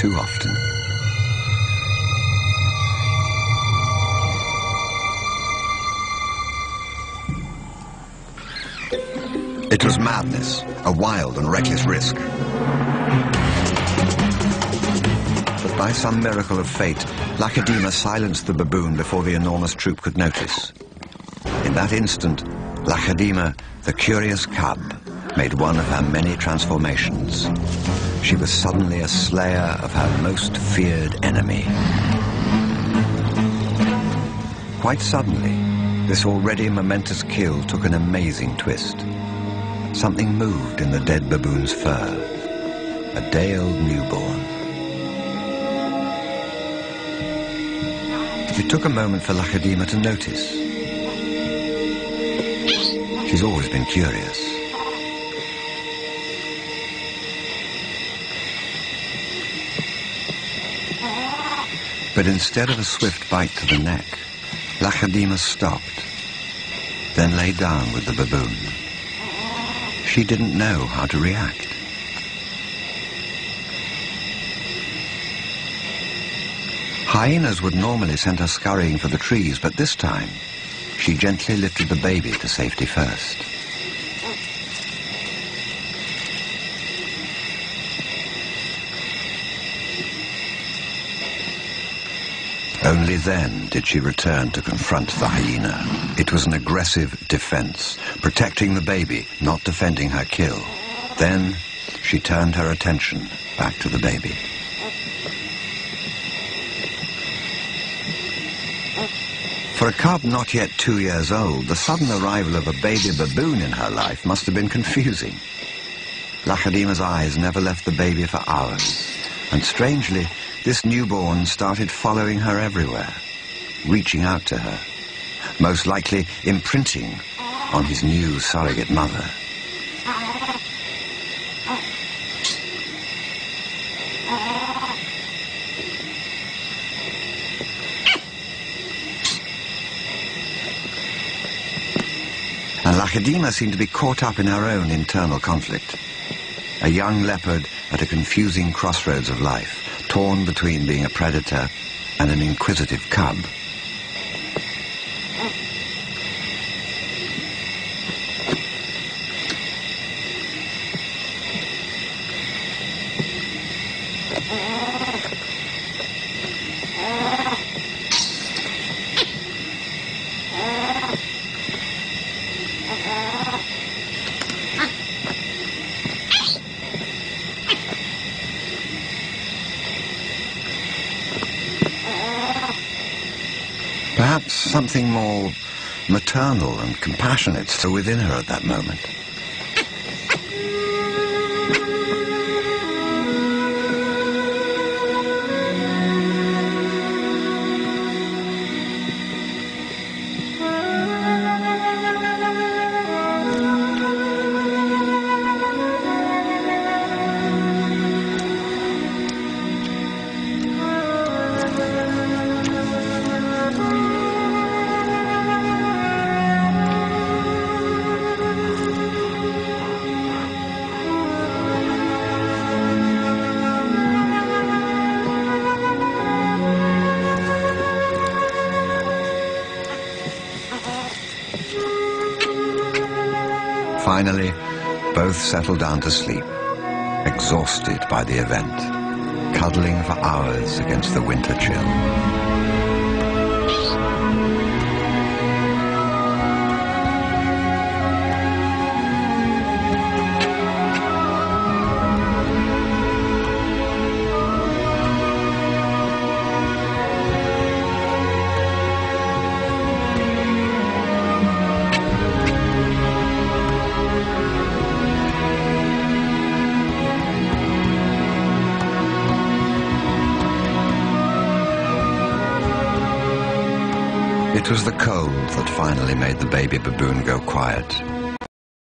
too often. It was madness, a wild and reckless risk. But by some miracle of fate, Lacedaemon silenced the baboon before the enormous troop could notice. In that instant, Lacedaemon, the curious cub, made one of her many transformations. She was suddenly a slayer of her most feared enemy. Quite suddenly, this already momentous kill took an amazing twist. Something moved in the dead baboon's fur. A day-old newborn. It took a moment for Lacedaemon to notice. She's always been curious. But instead of a swift bite to the neck, Lacedaemon stopped, then lay down with the baboon. She didn't know how to react. Hyenas would normally send her scurrying for the trees, but this time, she gently lifted the baby to safety first. Only then did she return to confront the hyena. It was an aggressive defense, protecting the baby, not defending her kill. Then she turned her attention back to the baby. For a cub not yet 2 years old, the sudden arrival of a baby baboon in her life must have been confusing. Lacedaemon's eyes never left the baby for hours, and strangely, this newborn started following her everywhere, reaching out to her, most likely imprinting on his new surrogate mother. And Lacedaemon seemed to be caught up in her own internal conflict. A young leopard at a confusing crossroads of life, torn between being a predator and an inquisitive cub. Perhaps something more maternal and compassionate still within her at that moment. Finally, both settled down to sleep, exhausted by the event, cuddling for hours against the winter chill. It was the cold that finally made the baby baboon go quiet.